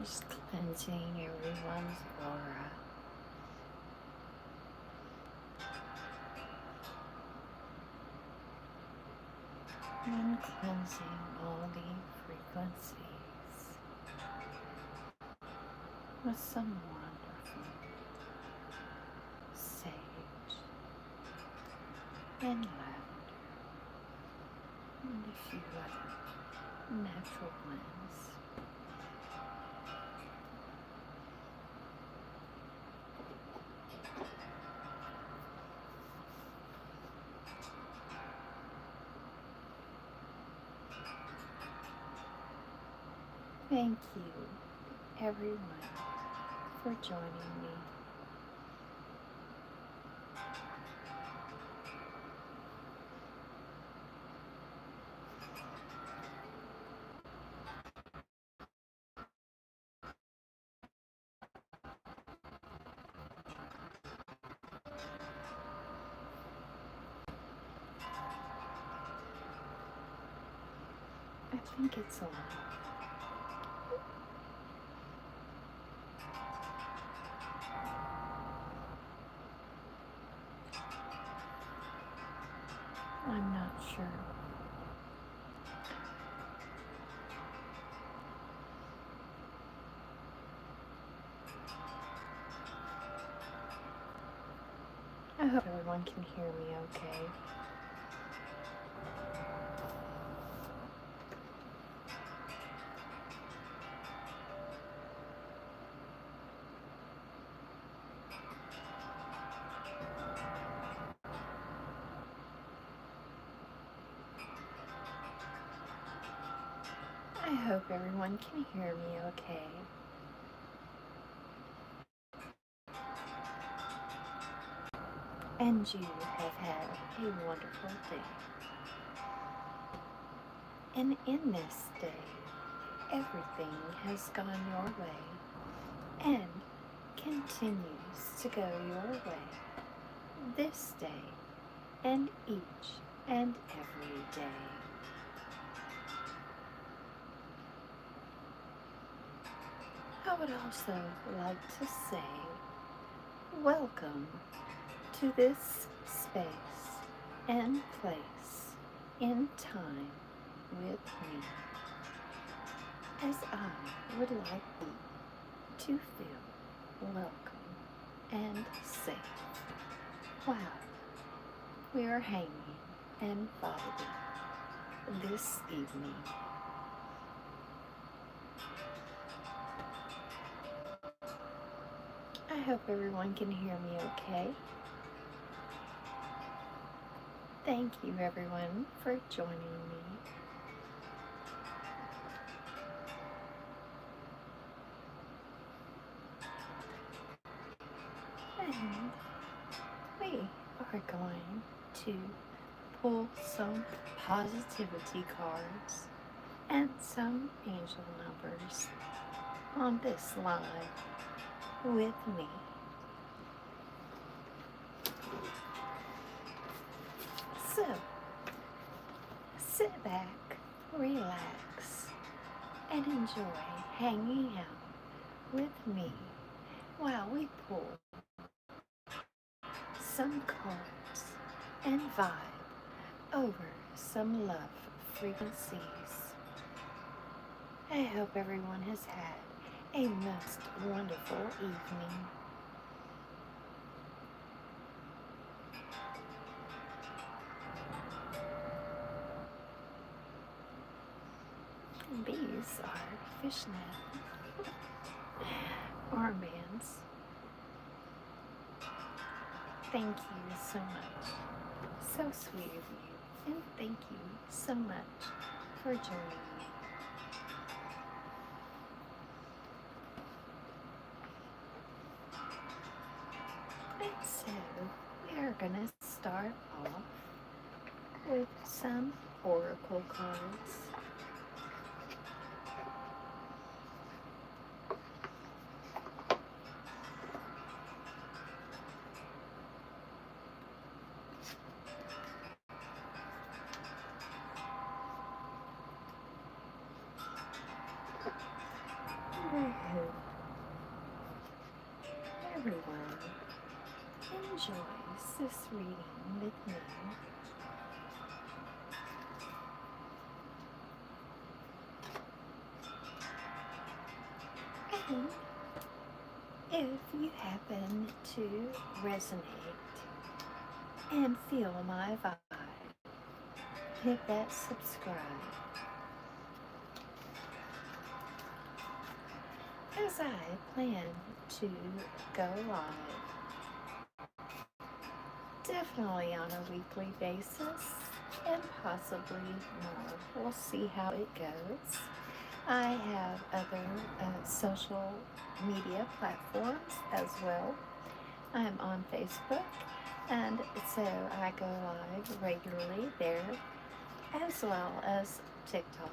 Just cleansing everyone's aura. And cleansing all the frequencies with some wonderful sage and lavender and a few other natural blends. Thank you, everyone, for joining me. I think it's on. I'm not sure. I hope everyone can hear me okay. I hope everyone can hear me okay. And you have had a wonderful day. And in this day, everything has gone your way and continues to go your way this day and each and every day. I would also like to say welcome to this space and place in time with me, as I would like you to feel welcome and safe while we are hanging and vibing this evening. I hope everyone can hear me okay. Thank you, everyone, for joining me. And we are going to pull some positivity cards and some angel numbers on this live with me. So, sit back, relax, and enjoy hanging out with me while we pull some cards and vibe over some love frequencies. I hope everyone has had a most wonderful evening. These are fishnet armbands. Thank you so much. So sweet of you. And thank you so much for joining me. And so we are going to start off with some oracle cards. enjoys this reading with me. And if you happen to resonate and feel my vibe, hit that subscribe. As I plan to go live, definitely on a weekly basis, and possibly more. We'll see how it goes. I have other social media platforms as well. I'm on Facebook, and so I go live regularly there, as well as TikTok.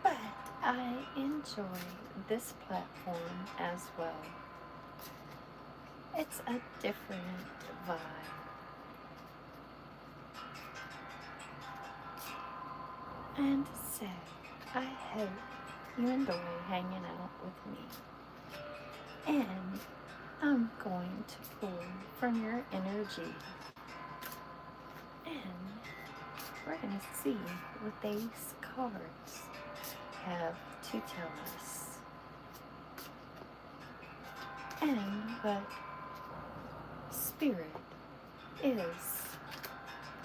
But I enjoy this platform as well. It's a different vibe. And so, I hope you enjoy hanging out with me. And I'm going to pull from your energy. And we're going to see what these cards have to tell us. And what Spirit is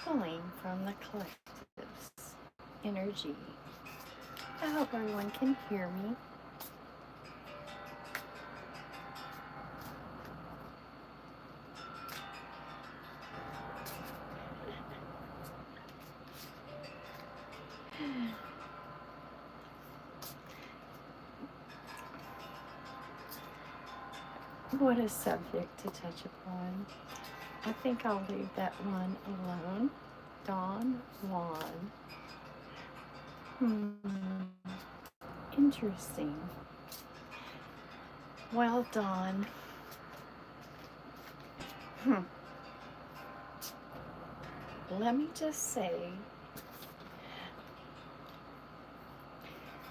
pulling from the collective's energy. I hope everyone can hear me. What a subject to touch upon. I think I'll leave that one alone. Don Juan. Interesting. Well, Don. Let me just say,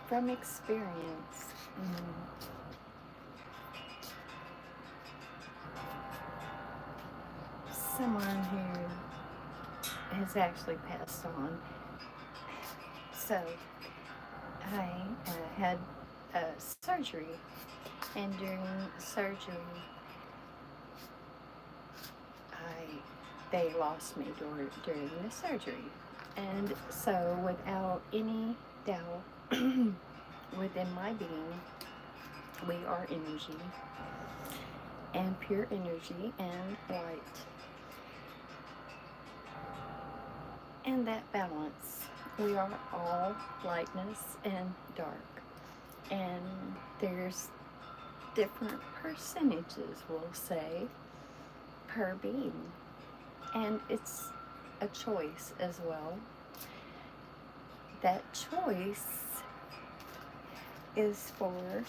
from experience, someone who has actually passed on. So, I had surgery, and during surgery, they lost me during the surgery. And so, without any doubt within my being, we are energy, and pure energy and light. And that balance, we are all lightness and dark. And there's different percentages, we'll say, per being. And it's a choice as well. That choice is for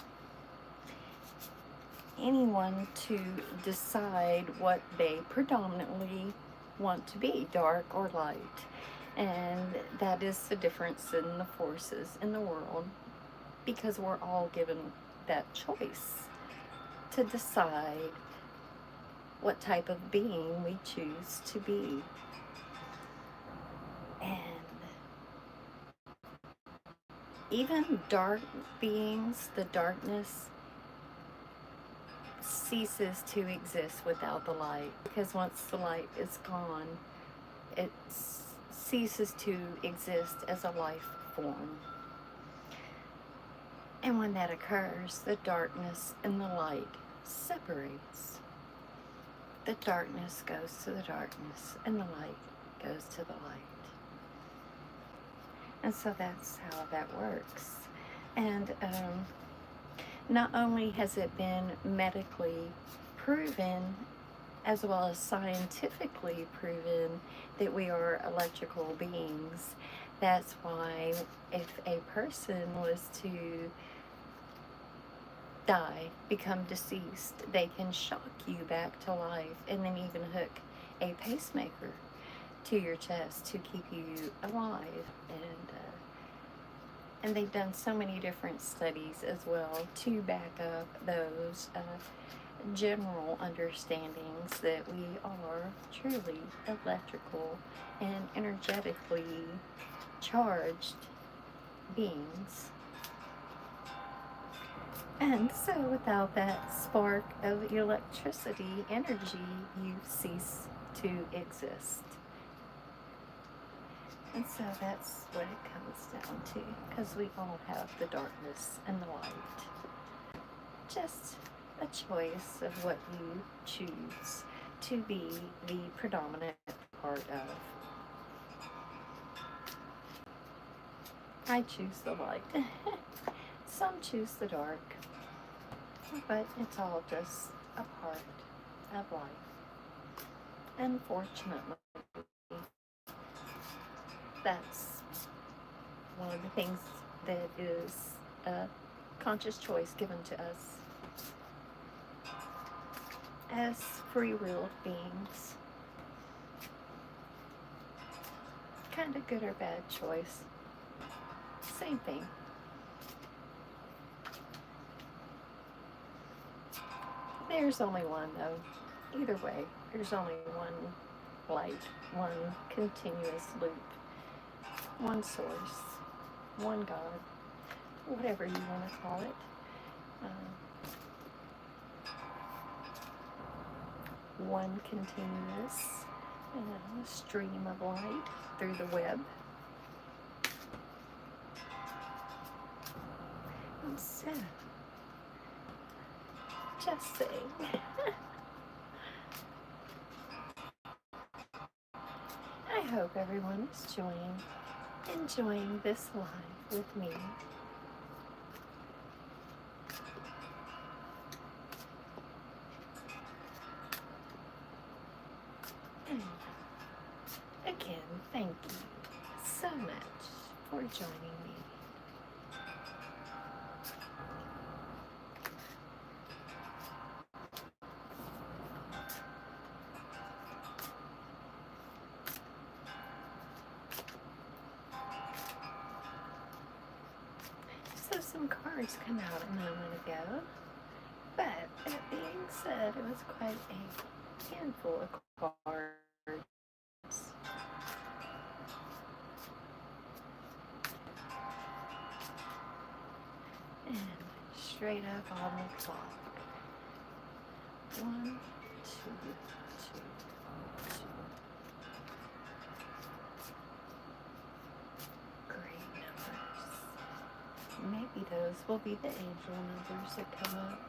anyone to decide what they predominantly want to be, dark or light. And that is the difference in the forces in the world, because we're all given that choice to decide what type of being we choose to be. And even dark beings, the darkness ceases to exist without the light, because once the light is gone, it ceases to exist as a life form. And when that occurs, the darkness and the light separates. The darkness goes to the darkness, and the light goes to the light. And so that's how that works. And not only has it been medically proven, as well as scientifically proven, that we are electrical beings. That's why if a person was to die, become deceased, they can shock you back to life, and then even hook a pacemaker to your chest to keep you alive. And they've done so many different studies as well to back up those general understandings that we are truly electrical and energetically charged beings. And so without that spark of electricity, energy, you cease to exist. And so that's what it comes down to, because we all have the darkness and the light. Just a choice of what you choose to be the predominant part of. I choose the light. Some choose the dark. But it's all just a part of life. Unfortunately, that's one of the things that is a conscious choice given to us as free-willed beings. Kind of good or bad choice. Same thing. There's only one though. Either way, there's only one light, one continuous loop, one source, one God, whatever you want to call it. One continuous stream of light through the web. And so, just saying. I hope everyone is enjoying this live with me. And again, thank you so much for joining me. So some cards come out a moment ago, but that being said, it was quite a handful of cards. And straight up on the clock. 1, 2, 2, 2. Great numbers. Maybe those will be the angel numbers that come up.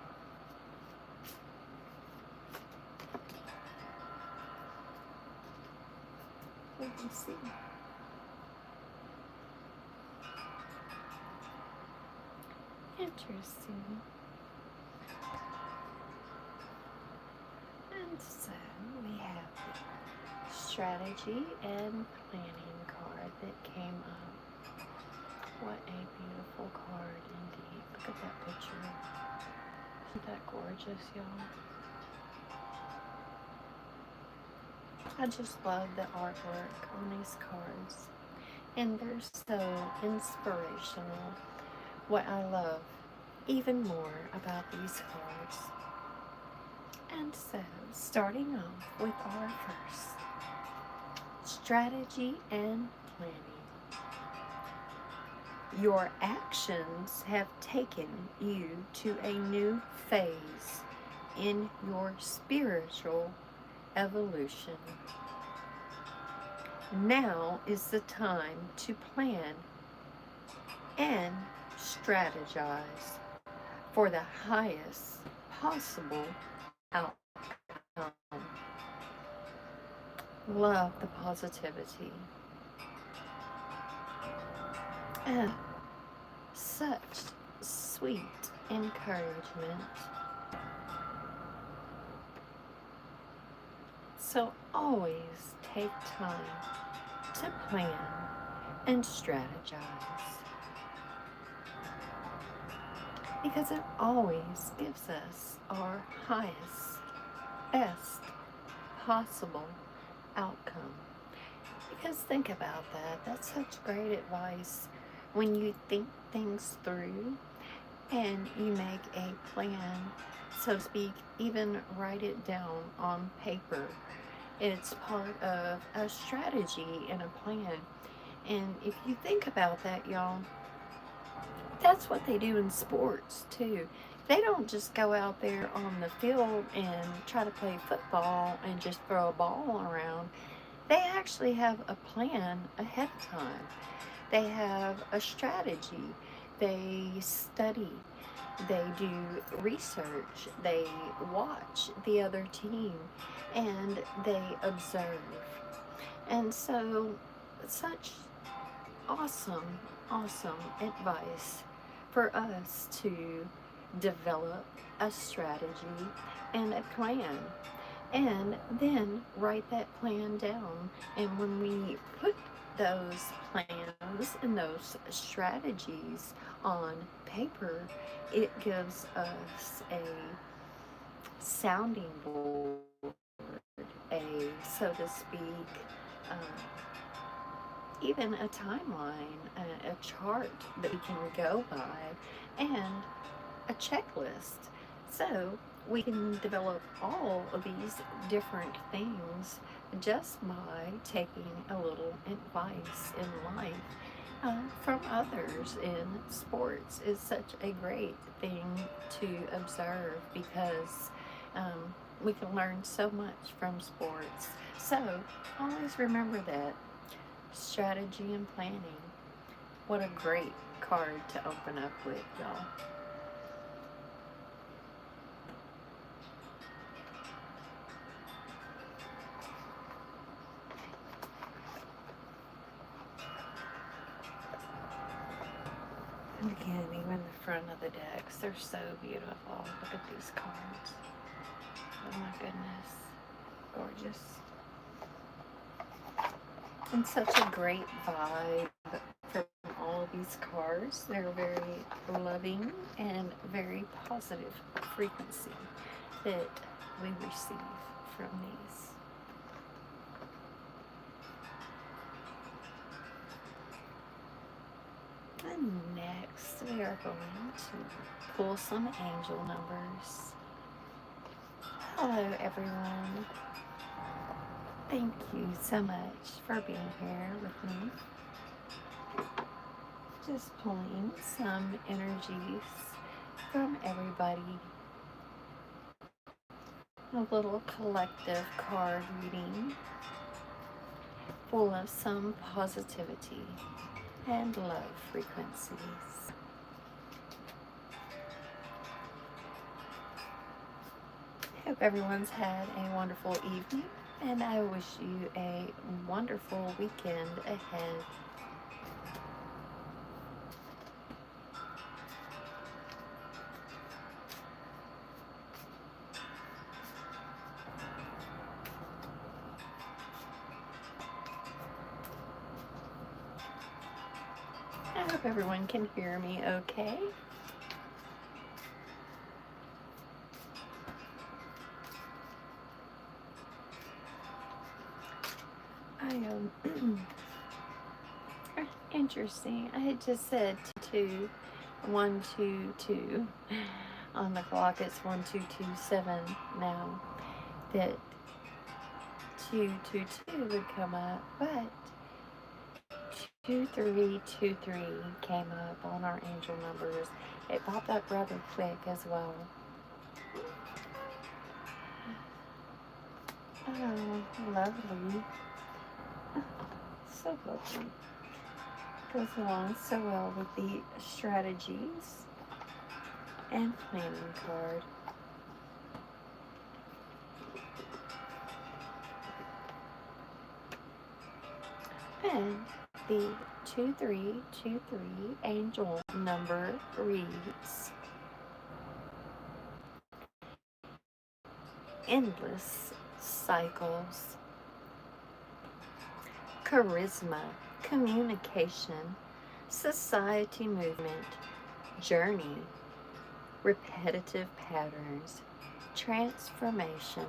Let me see. Interesting. And so we have the strategy and planning card that came up. What a beautiful card indeed. Look at that picture. Isn't that gorgeous, y'all? I just love the artwork on these cards. And they're so inspirational. What I love even more about these cards. And so, starting off with our first, strategy and planning. Your actions have taken you to a new phase in your spiritual evolution. Now is the time to plan and strategize for the highest possible outcome. Love the positivity. And such sweet encouragement. So always take time to plan and strategize, because it always gives us our highest, best possible outcome. Because think about that. That's such great advice. When you think things through and you make a plan, so to speak, even write it down on paper. It's part of a strategy and a plan. And if you think about that, y'all, that's what they do in sports too. They don't just go out there on the field and try to play football and just throw a ball around. They actually have a plan ahead of time. They have a strategy. They study. They do research. They watch the other team and they observe. And so, such awesome, awesome advice for us to develop a strategy and a plan, and then write that plan down. And when we put those plans and those strategies on paper, it gives us a sounding board, a, so to speak, um, even a timeline, a chart that we can go by, and a checklist. So we can develop all of these different things just by taking a little advice in life from others. In sports is such a great thing to observe because we can learn so much from sports. So always remember that strategy and planning. What a great card to open up with, y'all. And again, even the front of the decks, they're so beautiful. Look at these cards. Oh my goodness. Gorgeous. And such a great vibe from all of these cards. They're very loving and very positive frequency that we receive from these. And next, we are going to pull some angel numbers. Hello, everyone. Thank you so much for being here with me. Just pulling some energies from everybody. A little collective card reading full of some positivity and love frequencies. Hope everyone's had a wonderful evening, and I wish you a wonderful weekend ahead. I hope everyone can hear me okay. I am interesting. I had just said 122 on the clock. It's 1227 now. That 222 would come up, but 2323 came up on our angel numbers. It popped up rather quick as well. Oh, lovely. So lovely. Goes along so well with the strategies and planning card. And the 2323 angel number reads endless cycles, charisma, communication, society movement, journey, repetitive patterns, transformation.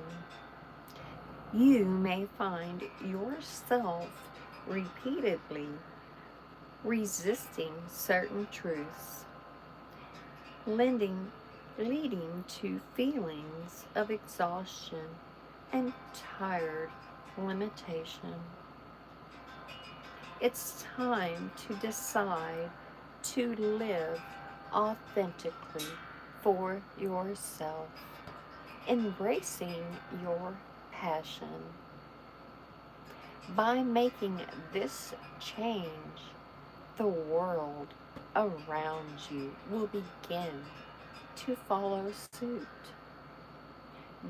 You may find yourself repeatedly resisting certain truths, leading to feelings of exhaustion and tired limitation. It's time to decide to live authentically for yourself, embracing your passion. By making this change, the world around you will begin to follow suit,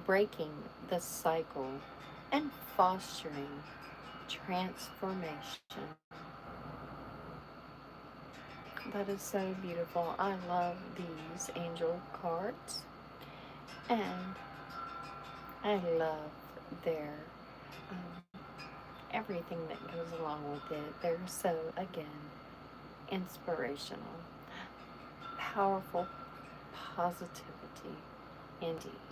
breaking the cycle and fostering transformation. That is so beautiful. I love these angel cards, and I love their everything that goes along with it. They're so, again, inspirational, powerful positivity indeed.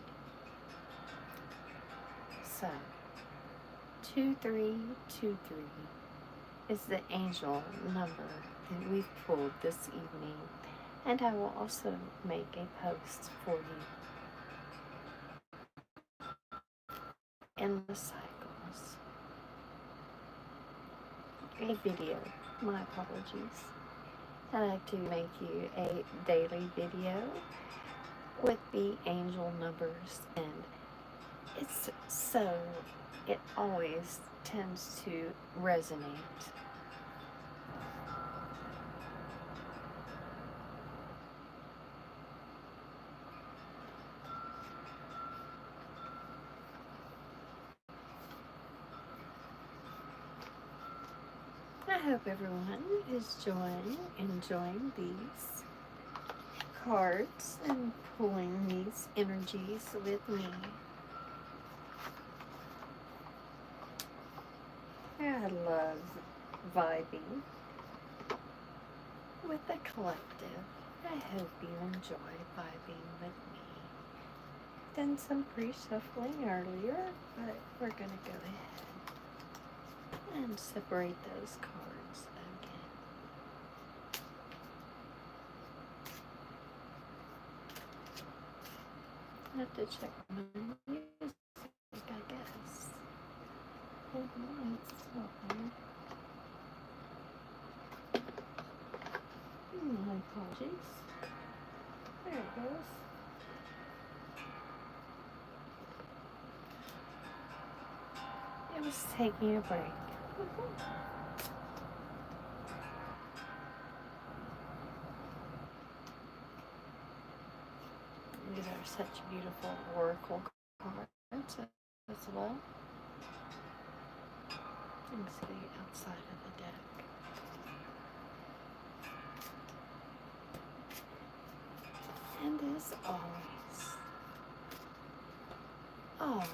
So, 2323 is the angel number that we've pulled this evening, and I will also make a post for you in the cycles. A video, my apologies. I like to make you a daily video with the angel numbers, and it's so, it always tends to resonate. I hope everyone is enjoying these cards and pulling these energies with me. I love vibing with the collective. I hope you enjoy vibing with me. Done some pre-shuffling earlier, but we're going to go ahead and separate those cards again. I have to check my music, I guess. Hold on, it's open. My apologies. There it goes. It was taking a break. These are such beautiful oracle cards as well. You can see the outside of the deck. And as always, all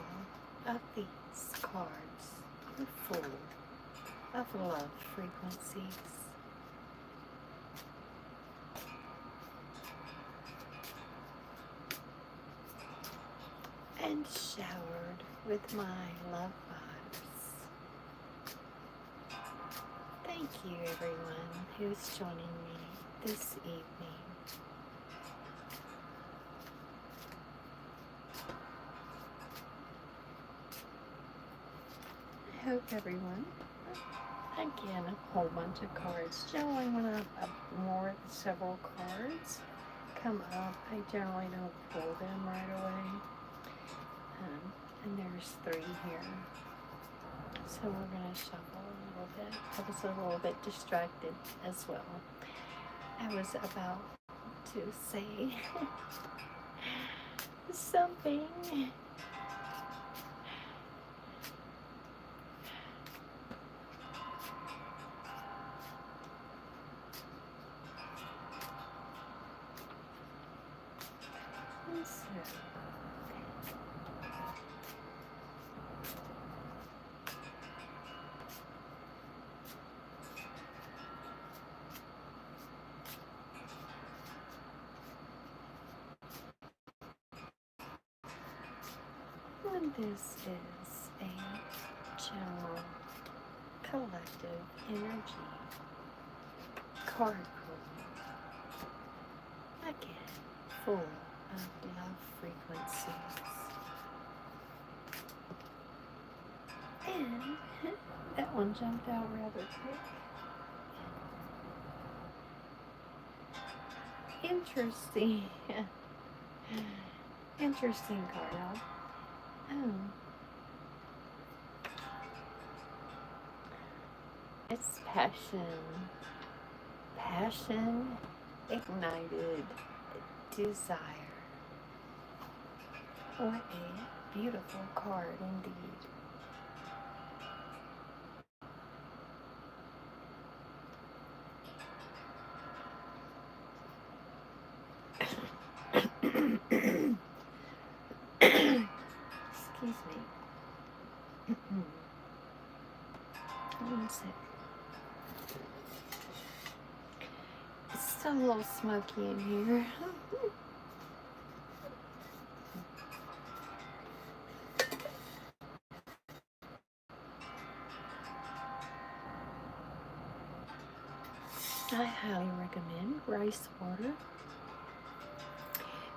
of these cards are full of love frequencies. And showered with my love vibes. Thank you everyone who's joining me this evening. I hope everyone, again, a whole bunch of cards. Generally when several cards come up, I generally don't pull them right away. And there's 3 here. So we're going to shuffle a little bit. I was a little bit distracted as well. I was about to say something. And this is a general collective energy card pull. Again, full of love frequencies. And that one jumped out rather quick. Interesting. Interesting card. Oh. It's passion. Passion ignited desire. What a beautiful card indeed. Excuse me. One sec. It's still a little smoky in here. I highly recommend rice water.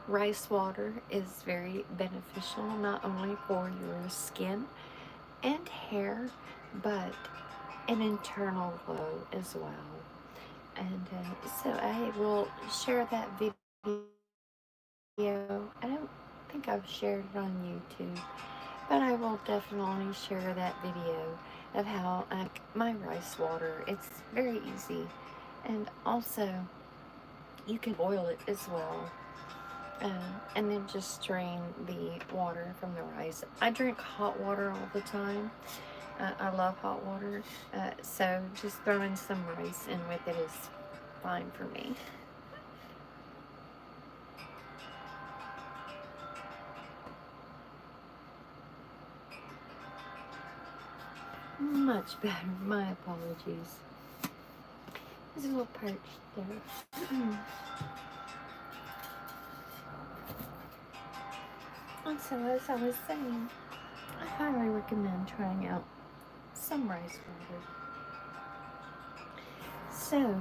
Rice water is very beneficial not only for your skin and hair, but an internal glow as well. And so I will share that video. I don't think I've shared it on YouTube, but I will definitely share that video of how I make my rice water. It's very easy. And also, you can boil it as well. And then just strain the water from the rice. I drink hot water all the time. I love hot water. So just throwing some rice in with it is fine for me. Much better. My apologies. It's a little perched there. And so, as I was saying, I highly recommend trying out some rice water. So,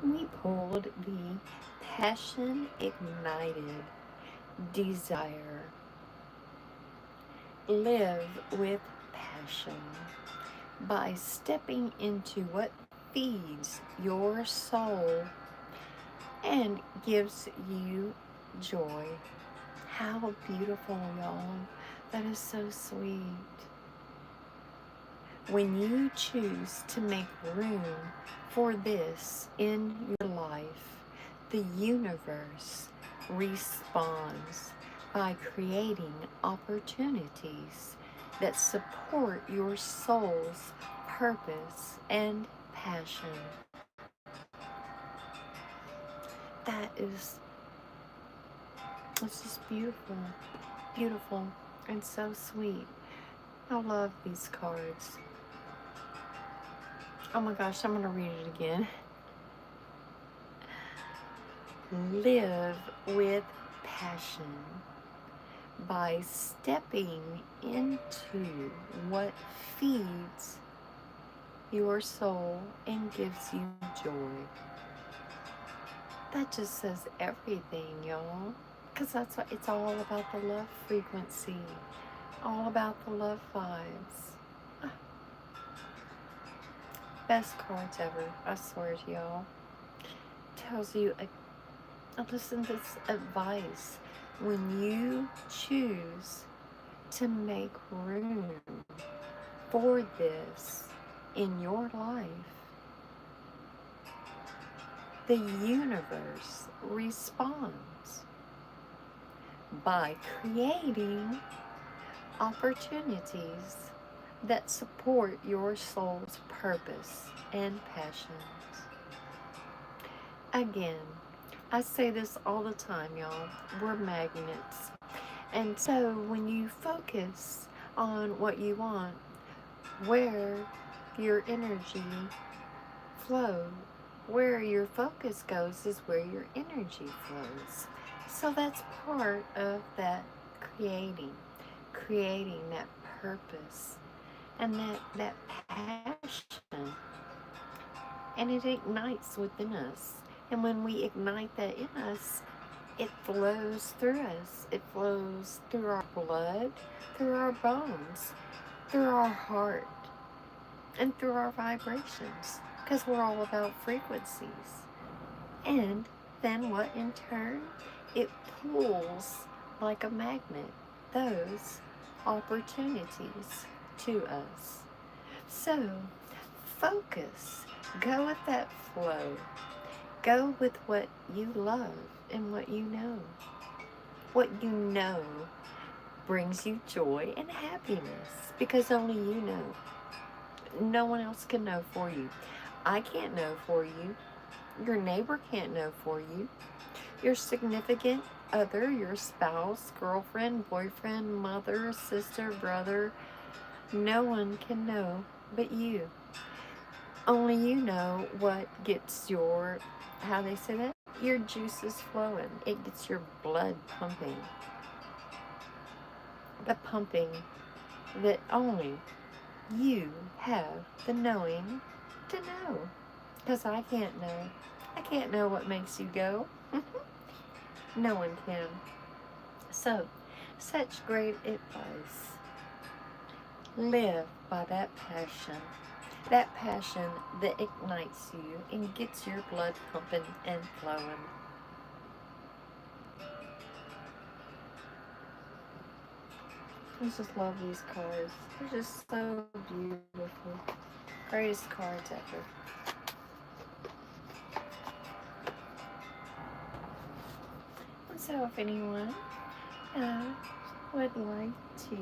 we pulled the Passion Ignited Desire. Live with passion by stepping into what feeds your soul and gives you joy. How beautiful, y'all. That is so sweet. When you choose to make room for this in your life, the universe responds by creating opportunities that support your soul's purpose and passion. It's just beautiful, beautiful, and so sweet. I love these cards. Oh my gosh, I'm going to read it again. Live with passion by stepping into what feeds your soul and gives you joy. That just says everything, y'all. Because that's what it's all about, the love frequency. All about the love vibes. Best cards ever, I swear to y'all. Tells you, listen to this advice. When you choose to make room for this in your life, the universe responds by creating opportunities that support your soul's purpose and passions. Again, I say this all the time, y'all. We're magnets. And so when you focus on what you want, where your energy flows, where your focus goes is where your energy flows. So that's part of that creating that purpose and that passion. And it ignites within us. And when we ignite that in us, It flows through us. It flows through our blood, through our bones, through our heart, and through our vibrations, because we're all about frequencies. And then what in turn? It pulls like a magnet those opportunities to us. So focus, go with that flow, go with what you love and what you know. What you know brings you joy and happiness because only you know. No one else can know for you. I can't know for you. Your neighbor can't know for you. Your significant other, your spouse, girlfriend, boyfriend, mother, sister, brother, no one can know but you. Only you know what gets your, how they say that? Your juices flowing. It gets your blood pumping. The pumping that only you have the knowing to know. Because I can't know. I can't know what makes you go. No one can. So, such great advice. Live by that passion. That passion that ignites you and gets your blood pumping and flowing. I just love these cards. They're just so beautiful. Greatest cards ever. And so if anyone would like to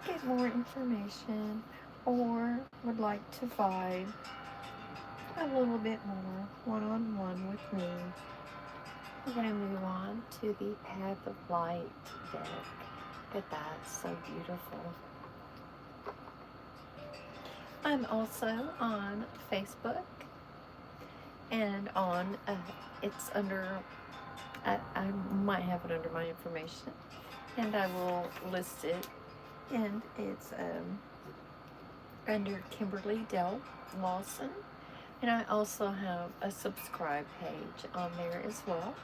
get more information or would like to vibe a little bit more one-on-one with me, we're going to move on to the Path of Light deck. Look at that, so beautiful. I'm also on Facebook and on, it's under, I might have it under my information and I will list it, and it's under Kimberly Dell Lawson, and I also have a subscribe page on there as well.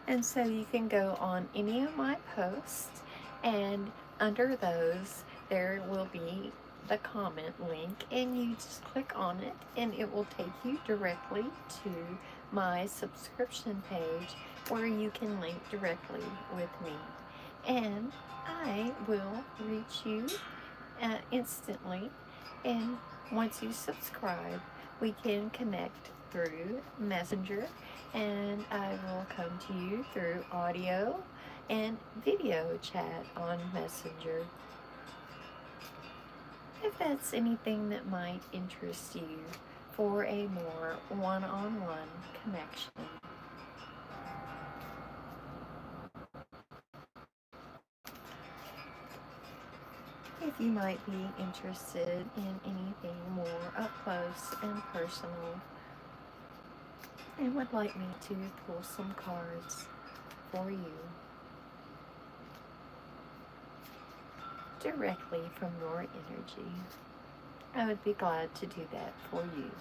And so you can go on any of my posts, and under those there will be the comment link, and you just click on it and it will take you directly to my subscription page where you can link directly with me, and I will reach you instantly. And once you subscribe, we can connect through Messenger, and I will come to you through audio and video chat on Messenger. If that's anything that might interest you for a more one-on-one connection. If you might be interested in anything more up close and personal and would like me to pull some cards for you directly from your energy, I would be glad to do that for you.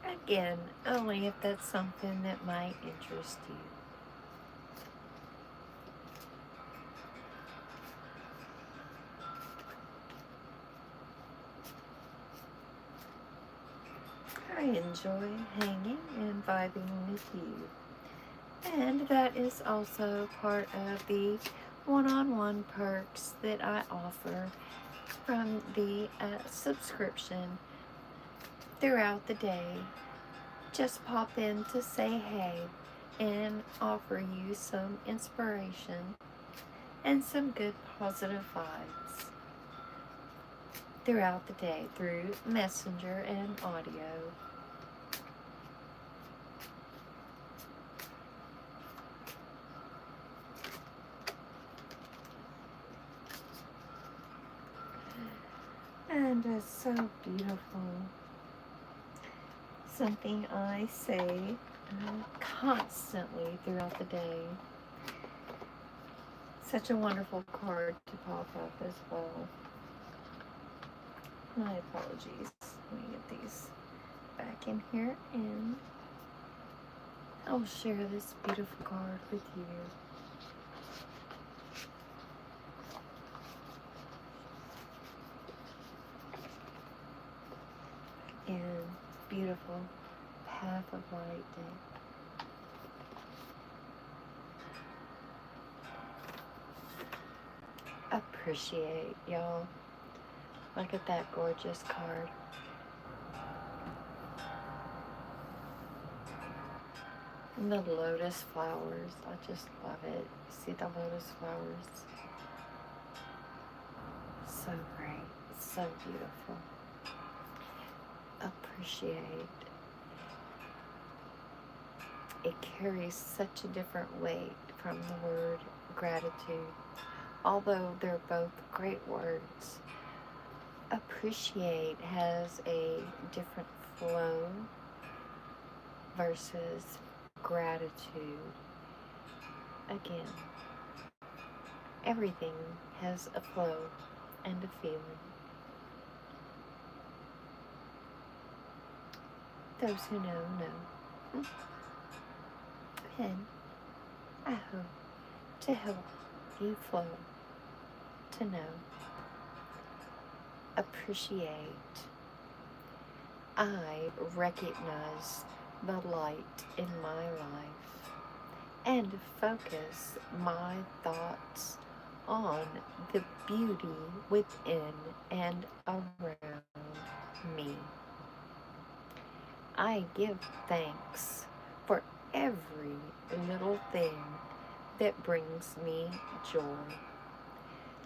Again, only if that's something that might interest you. I enjoy hanging and vibing with you. And that is also part of the one-on-one perks that I offer from the subscription throughout the day. Just pop in to say hey and offer you some inspiration and some good positive vibes throughout the day through Messenger and audio. And it's so beautiful. Something I say constantly throughout the day. Such a wonderful card to pop up as well. My apologies. Let me get these back in here and I'll share this beautiful card with you. And beautiful path of light deck. Appreciate, y'all. Look at that gorgeous card. And the lotus flowers, I just love it. See the lotus flowers? So great, so beautiful. Appreciate. It carries such a different weight from the word gratitude. Although they're both great words, appreciate has a different flow versus gratitude. Again, everything has a flow and a feeling. Those who know. And I hope to help you flow, to know, appreciate. I recognize the light in my life and focus my thoughts on the beauty within and around me. I give thanks for every little thing that brings me joy,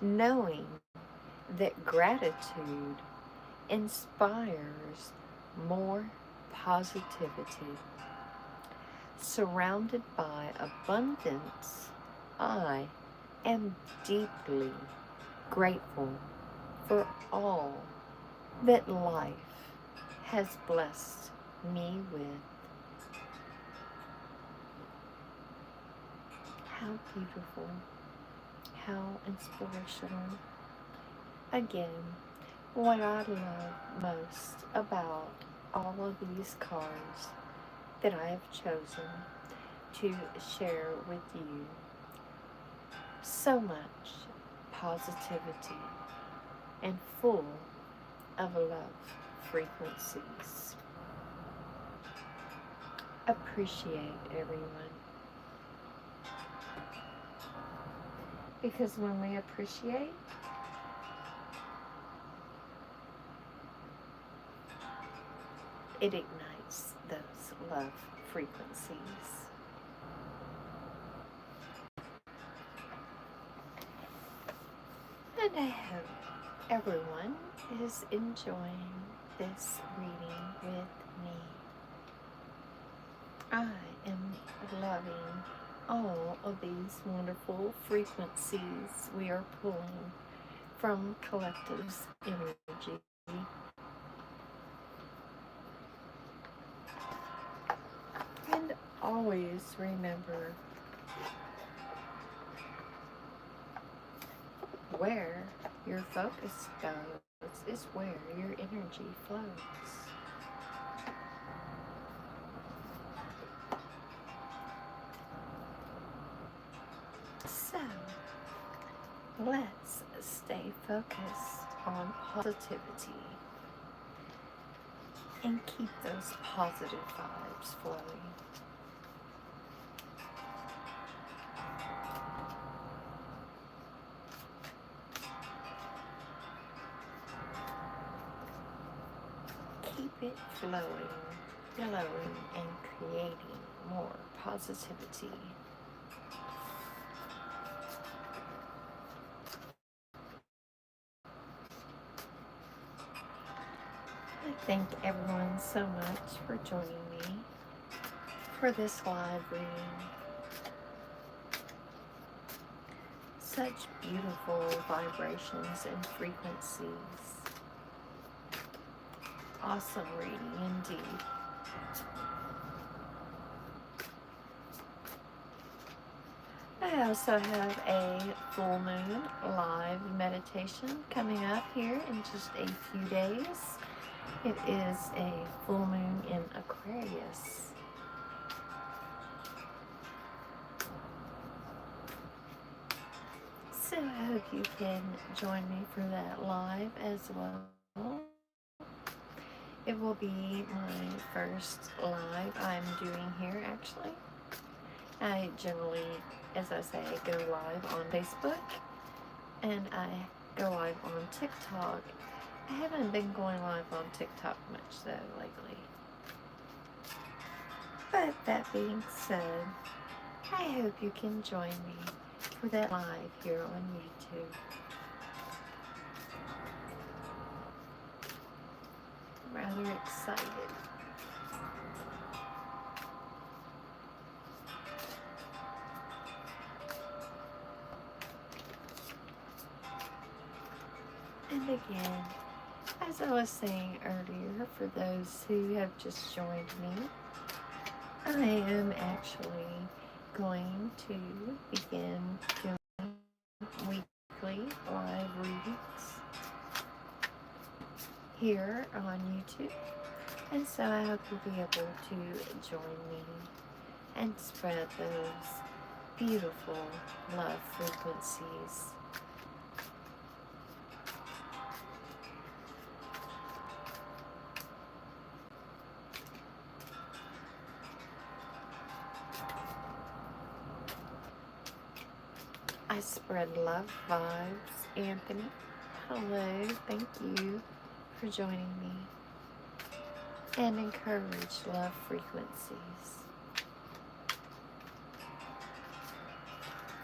knowing that gratitude inspires more positivity. Surrounded by abundance, I am deeply grateful for all that life has blessed me with. How beautiful, how inspirational. Again, what I love most about all of these cards that I have chosen to share with you, so much positivity and full of love frequencies. Appreciate everyone. Because when we appreciate, it ignites those love frequencies. And I hope everyone is enjoying this reading with me. I am loving all of these wonderful frequencies we are pulling from Collective's energy. And always remember, where your focus goes is where your energy flows. So, let's stay focused on positivity and keep those positive vibes flowing. Keep it flowing, glowing, and creating more positivity. I thank everyone so much for joining me for this live reading. Such beautiful vibrations and frequencies. Awesome reading indeed. I also have a full moon live meditation coming up here in just a few days. It is a full moon in Aquarius. So I hope you can join me for that live as well. It will be my first live I'm doing here actually. I generally, as I say, go live on Facebook and I go live on TikTok. I haven't been going live on TikTok much though lately. But that being said, I hope you can join me for that live here on YouTube. I'm rather excited. And again, as I was saying earlier, for those who have just joined me, I am actually going to begin doing weekly live readings here on YouTube. And so I hope you'll be able to join me and spread those beautiful love frequencies. I spread love vibes. Anthony, hello, thank you for joining me. And encourage love frequencies.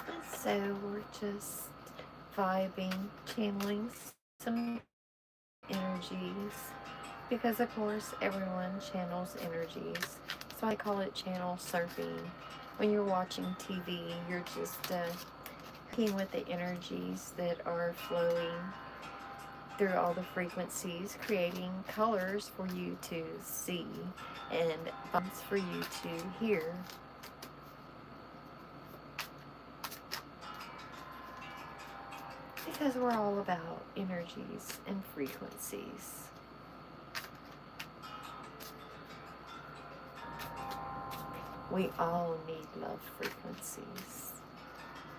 And so we're just vibing, channeling some energies, because of course everyone channels energies. So I call it channel surfing. When you're watching TV, you're just being with the energies that are flowing through all the frequencies, creating colors for you to see and vibes for you to hear. Because we're all about energies and frequencies. We all need love frequencies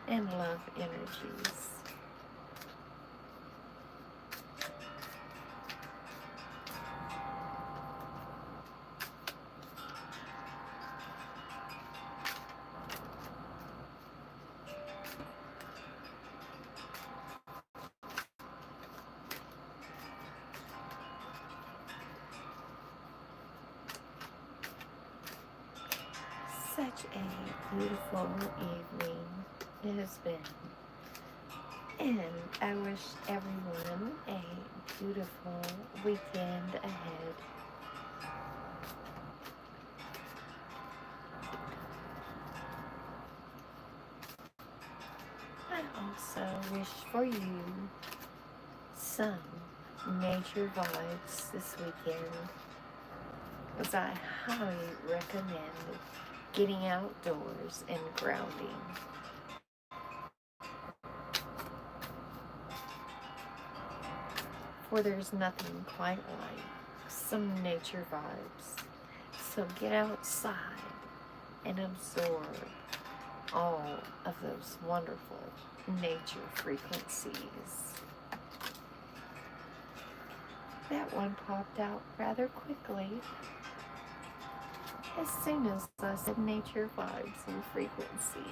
and love energies. Such a beautiful evening it has been, and I wish everyone a beautiful weekend ahead. I also wish for you some nature vibes this weekend, as I highly recommend getting outdoors and grounding. For there's nothing quite like some nature vibes. So get outside and absorb all of those wonderful nature frequencies. That one popped out rather quickly as soon as I said nature vibes and frequencies.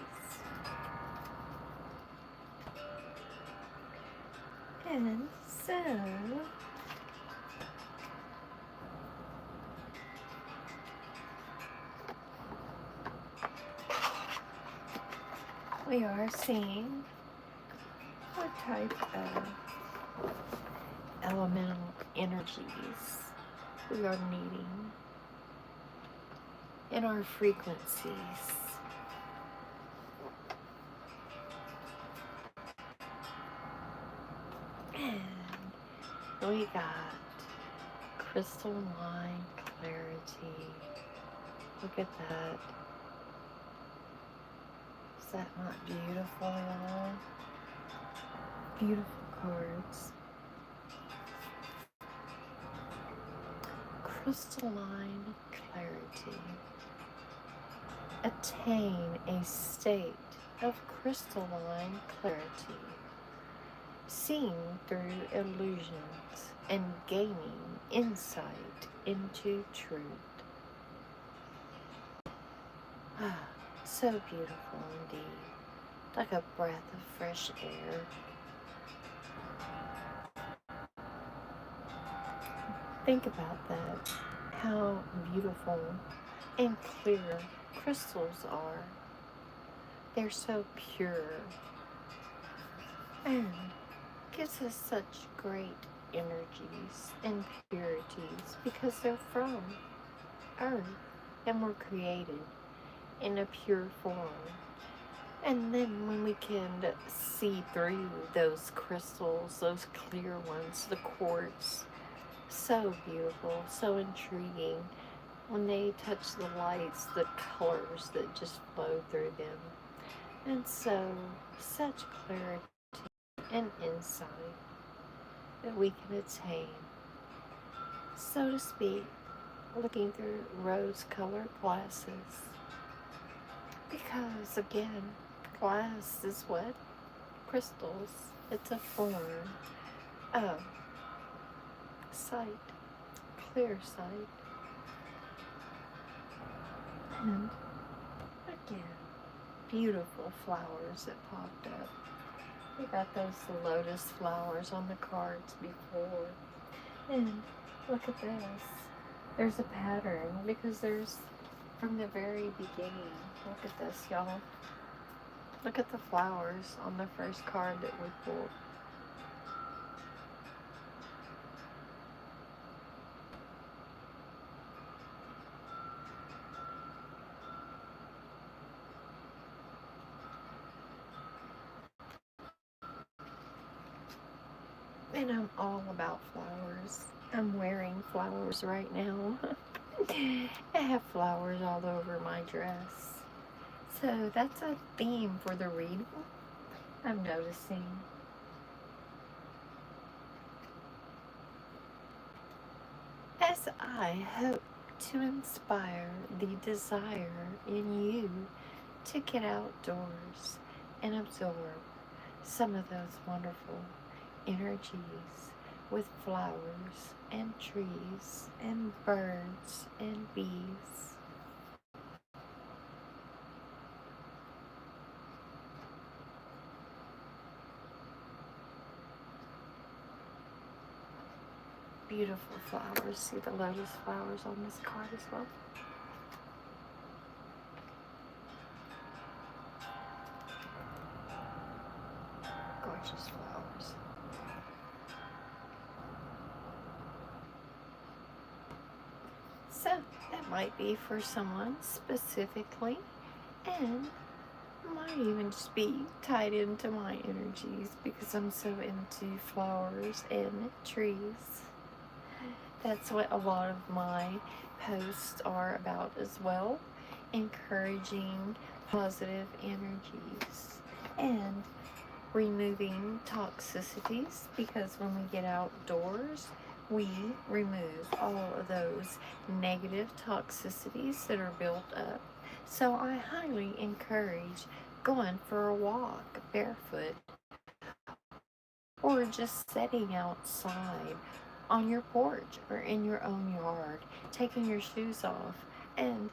And so, we are seeing what type of elemental energies we are needing in our frequencies. And we got crystalline clarity. Look at that. Is that not beautiful, y'all? Beautiful cards. crystalline clarity. Attain a state of crystalline clarity, seeing through illusions and gaining insight into truth. Ah, so beautiful indeed, like a breath of fresh air. Think about that, how beautiful and clear crystals are. They're so pure and gives us such great energies and purities because they're from Earth and were created in a pure form. And then when we can see through those crystals, those clear ones, the quartz, so beautiful, so intriguing. When they touch the lights, the colors that just flow through them. And so, such clarity and insight that we can attain, so to speak, looking through rose-colored glasses. Because, again, glass is what? Crystals. It's a form of sight, clear sight. And, again, beautiful flowers that popped up. We got those lotus flowers on the cards before. And look at this. There's a pattern because there's from the very beginning. Look at this, y'all. Look at the flowers on the first card that we pulled. And I'm all about flowers. I'm wearing flowers right now. I have flowers all over my dress. So that's a theme for the reading, I'm noticing. As I hope to inspire the desire in you to get outdoors and absorb some of those wonderful energies with flowers and trees and birds and bees. Beautiful flowers. See the lotus flowers on this card as well. Gorgeous flowers. So that might be for someone specifically, and might even just be tied into my energies because I'm so into flowers and trees. That's what a lot of my posts are about as well, encouraging positive energies and removing toxicities, because when we get outdoors, we remove all of those negative toxicities that are built up. So I highly encourage going for a walk barefoot or just sitting outside on your porch or in your own yard, taking your shoes off and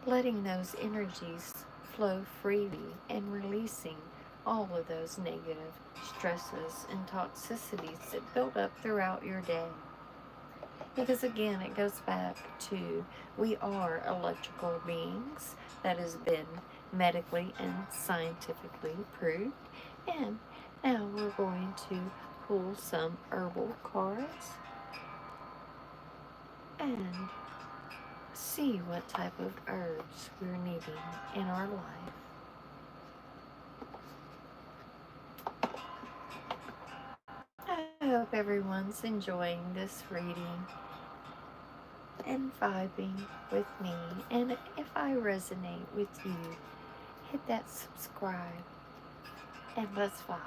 letting those energies flow freely and releasing all of those negative stresses and toxicities that build up throughout your day. Because again, it goes back to we are electrical beings. That has been medically and scientifically proved. And now we're going to pull some herbal cards and see what type of herbs we're needing in our life. I hope everyone's enjoying this reading and vibing with me. And if I resonate with you, hit that subscribe and let's vibe.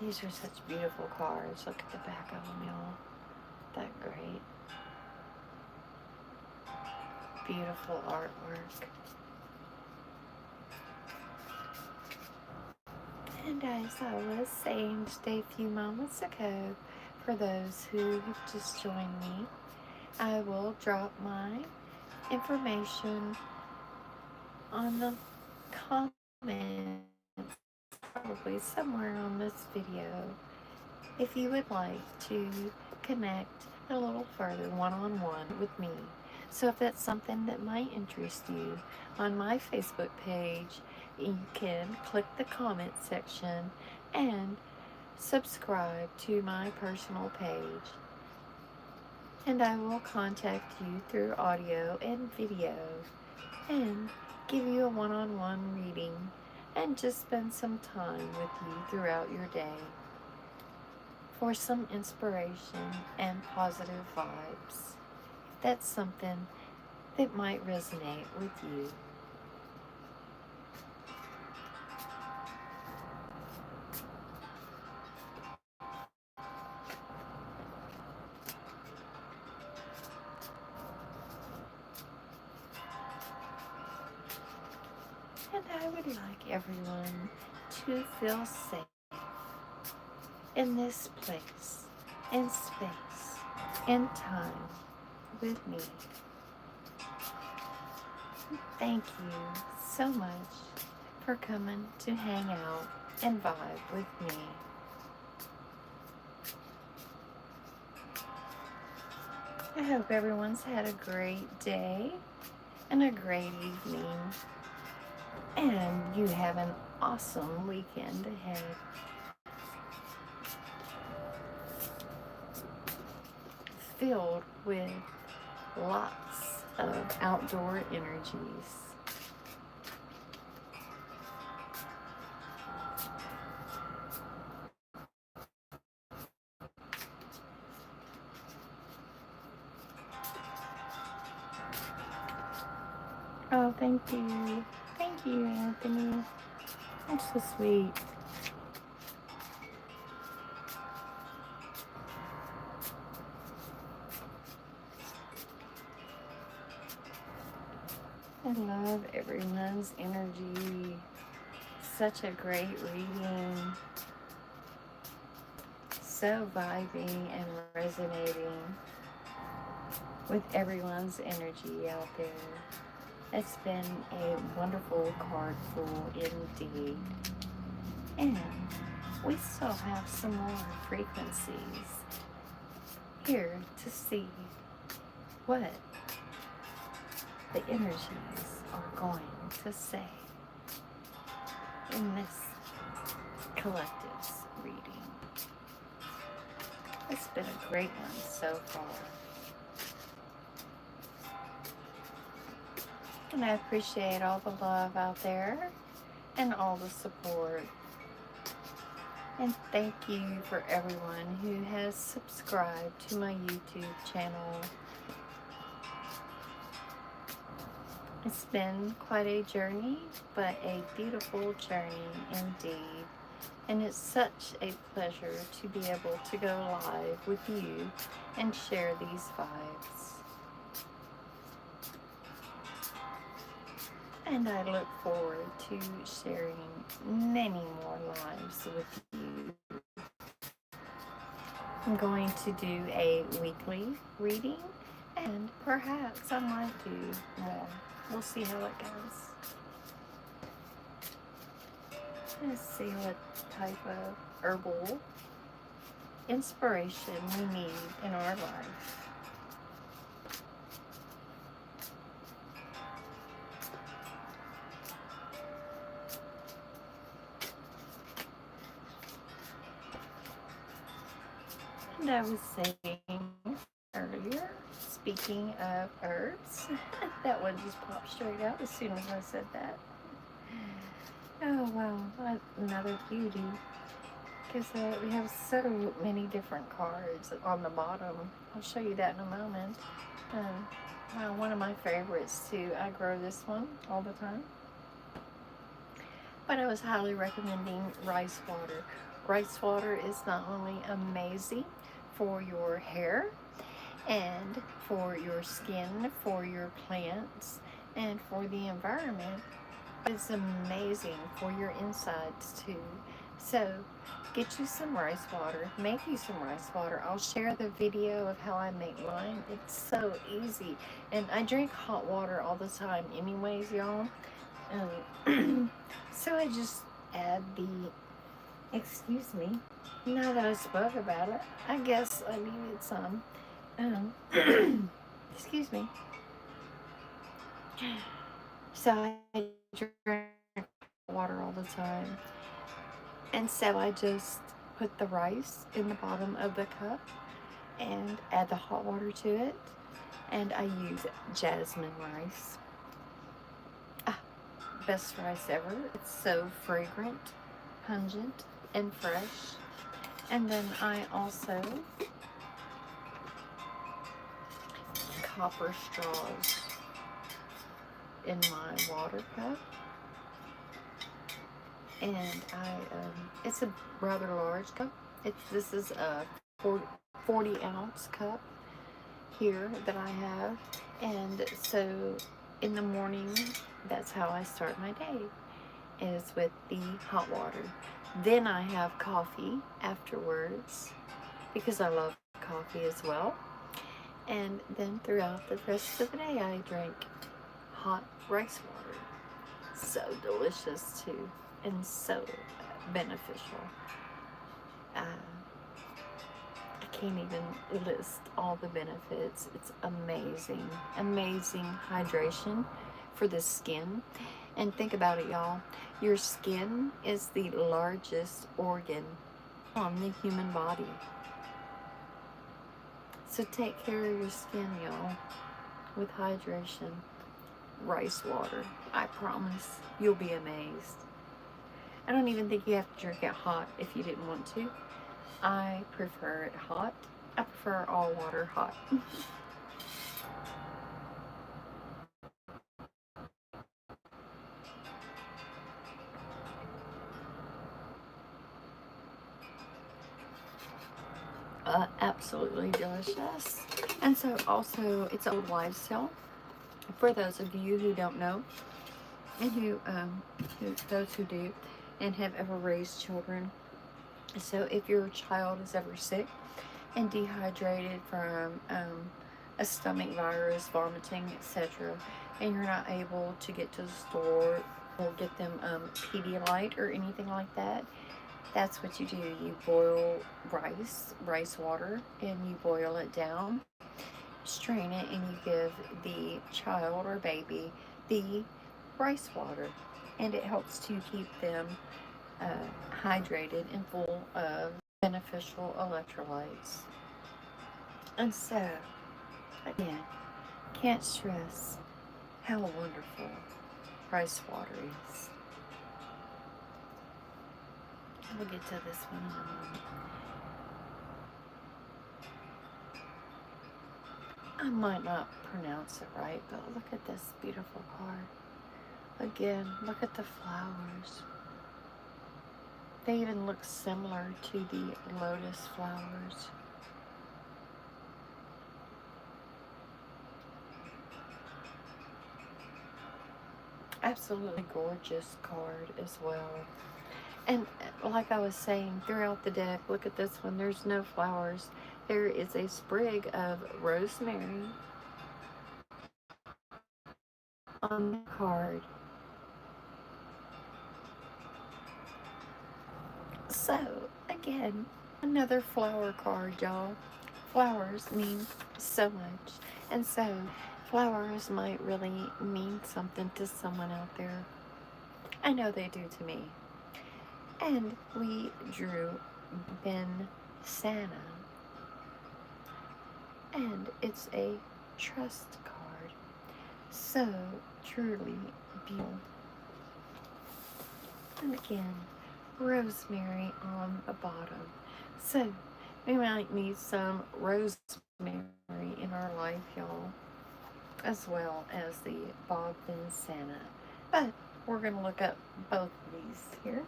These are such beautiful cards. Look at the back of them, y'all. That great. Beautiful artwork. And as I was saying just a few moments ago, for those who have just joined me, I will drop my information on the comments, probably somewhere on this video, if you would like to connect a little further one-on-one with me. So if that's something that might interest you, on my Facebook page, you can click the comment section and subscribe to my personal page. And I will contact you through audio and video and give you a one-on-one reading and just spend some time with you throughout your day for some inspiration and positive vibes. If that's something that might resonate with you. And I would like everyone to feel safe in this place, in space, in time with me. Thank you so much for coming to hang out and vibe with me. I hope everyone's had a great day and a great evening, and you have an awesome weekend ahead. Filled with lots of outdoor energies. Oh, thank you. Thank you, Anthony. That's so sweet. I love everyone's energy. Such a great reading. So vibing and resonating with everyone's energy out there. It's been a wonderful card pull indeed. And we still have some more frequencies here to see what the energies are going to say in this collective's reading. It's been a great one so far. And I appreciate all the love out there and all the support. And thank you for everyone who has subscribed to my YouTube channel. It's been quite a journey, but a beautiful journey indeed. And it's such a pleasure to be able to go live with you and share these vibes. And I look forward to sharing many more lives with you. I'm going to do a weekly reading, and perhaps I might do more. We'll see how it goes. Let's see what type of herbal inspiration we need in our life. And I was saying earlier, speaking of herbs, that one just popped straight out as soon as I said that. Oh wow, another beauty. Because we have so many different cards on the bottom. I'll show you that in a moment. Wow, one of my favorites too. I grow this one all the time. But I was highly recommending rice water. Rice water is not only amazing for your hair and for your skin, for your plants, and for the environment, it's amazing for your insides too. So get you some rice water, make you some rice water. I'll share the video of how I make mine. It's so easy. And I drink hot water all the time anyways, y'all. So I just add the, excuse me, now that I spoke about it, I guess I needed some. Excuse me. So I drink water all the time. And so I just put the rice in the bottom of the cup and add the hot water to it. And I use jasmine rice. Ah, best rice ever. It's so fragrant, pungent, and fresh. And then I also copper straws in my water cup. And it's a rather large cup. This is a 40 ounce cup here that I have. And so in the morning, that's how I start my day, is with the hot water. Then I have coffee afterwards because I love coffee as well. And then throughout the rest of the day, I drink hot rice water. So delicious too, and so beneficial. I can't even list all the benefits. It's amazing. Amazing hydration for the skin. And think about it, y'all. Your skin is the largest organ on the human body. So take care of your skin, y'all, with hydration. Rice water. I promise you'll be amazed. I don't even think you have to drink it hot if you didn't want to. I prefer it hot. I prefer all water hot. Absolutely delicious. And so also it's old wives' tale for those of you who don't know, and those who do and have ever raised children. So if your child is ever sick and dehydrated from a stomach virus, vomiting, etc., and you're not able to get to the store or get them Pedialyte or anything like that, that's what you do. You boil rice water, and you boil it down, strain it, and you give the child or baby the rice water, and it helps to keep them hydrated and full of beneficial electrolytes. And so, again, can't stress how wonderful rice water is. We'll get to this one in a moment. I might not pronounce it right, but look at this beautiful card. Again, look at the flowers. They even look similar to the lotus flowers. Absolutely gorgeous card as well. And like I was saying, throughout the deck, look at this one. There's no flowers. There is a sprig of rosemary on the card. So, again, another flower card, y'all. Flowers mean so much. And so, flowers might really mean something to someone out there. I know they do to me. And we drew Ben Santa. And it's a trust card. So truly beautiful. And again, rosemary on the bottom. So we might need some rosemary in our life, y'all, as well as the Bob Ben Santa. But we're going to look up both of these here.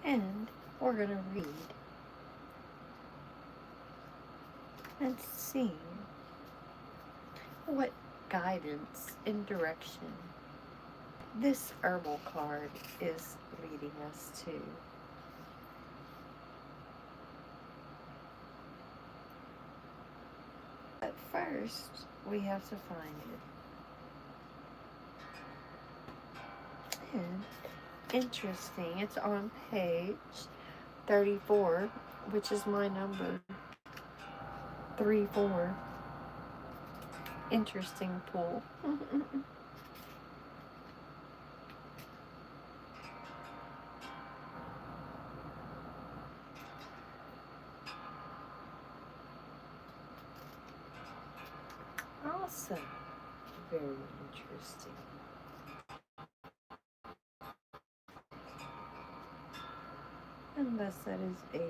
And we're going to read and see what guidance and direction this herbal card is leading us to. But first, we have to find it. And interesting, it's on page 34, which is my number. 34. Interesting pull. Awesome. Very interesting. Unless that is a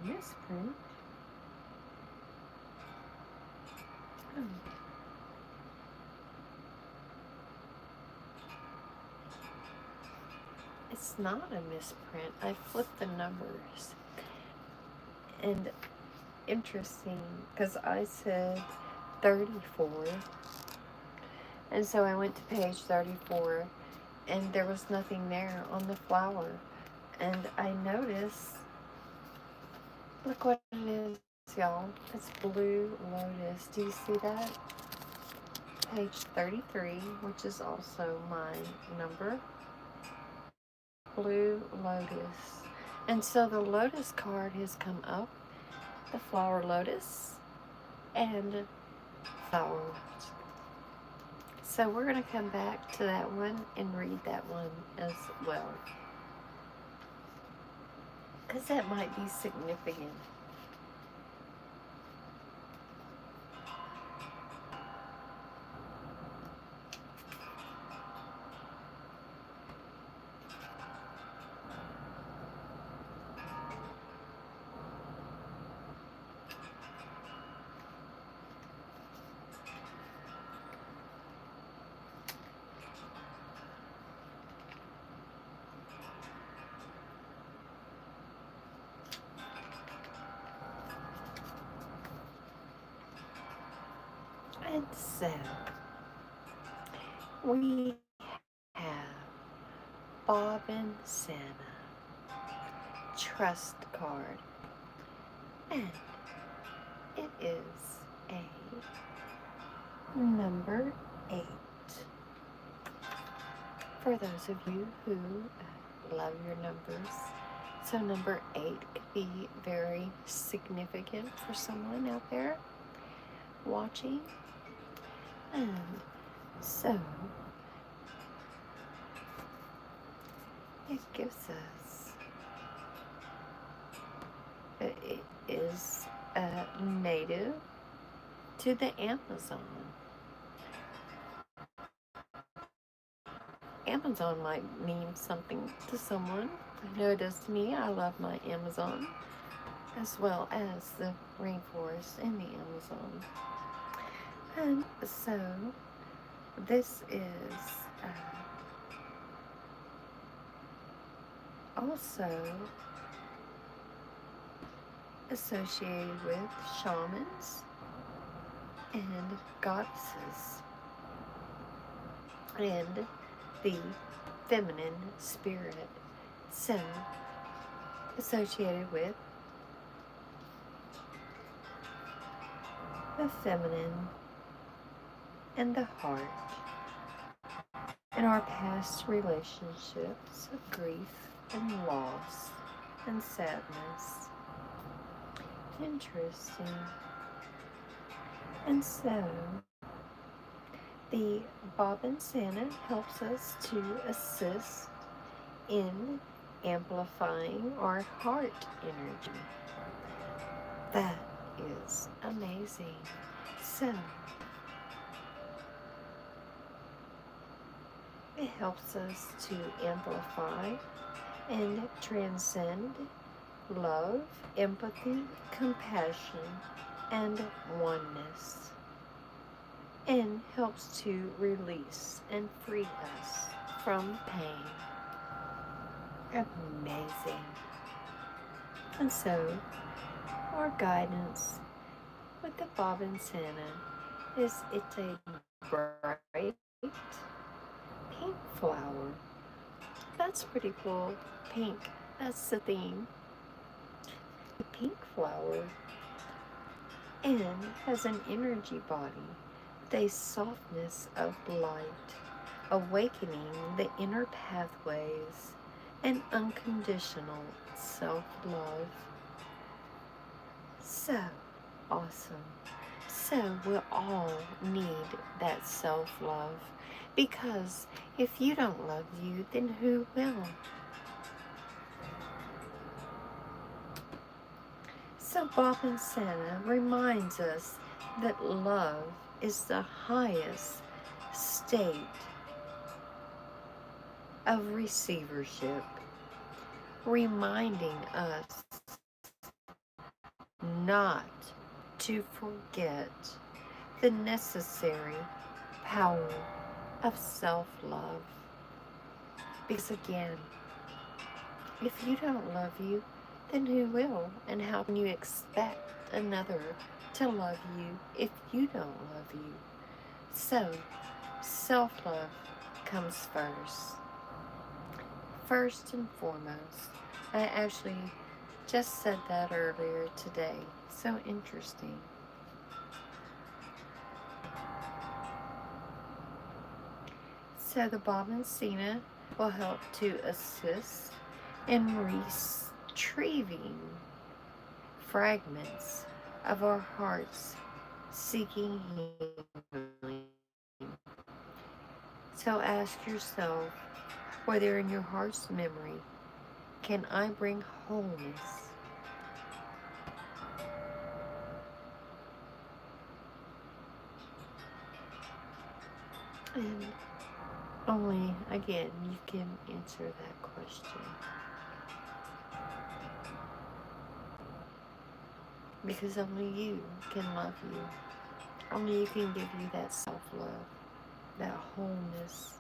misprint. Oh. It's not a misprint. I flipped the numbers. And interesting, because I said 34. And so I went to page 34, and there was nothing there on the flower. And I noticed, look what it is, y'all. It's Blue Lotus. Do you see that? Page 33, which is also my number. Blue Lotus. And so the Lotus card has come up, the flower lotus, and flowers. So we're going to come back to that one and read that one as well, because that might be significant. And so we have Bobbin Santa trust card, and it is a number 8. For those of you who love your numbers, so number 8 could be very significant for someone out there watching. And so it gives us, it is native to the Amazon. Amazon might mean something to someone. I know it does to me. I love my Amazon, as well as the rainforest in the Amazon. And so this is also associated with shamans and goddesses and the feminine spirit. So associated with the feminine and the heart, and our past relationships of grief and loss and sadness. Interesting. And so the Bobbin Santa helps us to assist in amplifying our heart energy. That is amazing. So it helps us to amplify and transcend love, empathy, compassion, and oneness, and helps to release and free us from pain. Amazing. And so, our guidance with the Bobbin Santa is it's a bright pink flower. That's pretty cool. Pink. That's the theme. The pink flower and has an energy body with a softness of light, awakening the inner pathways and unconditional self-love. So awesome. So we all need that self-love, because if you don't love you, then who will? So Bob and Santa reminds us that love is the highest state of receivership, reminding us not to forget the necessary power of self-love. Because again, if you don't love you, then who will? And how can you expect another to love you if you don't love you? So, self-love comes first. First and foremost. I actually just said that earlier today. So interesting. So the Bobbin Santa will help to assist in retrieving fragments of our hearts seeking healing. So ask yourself, whether in your heart's memory, can I bring wholeness? And only, again, you can answer that question. Because only you can love you. Only you can give you that self-love, that wholeness.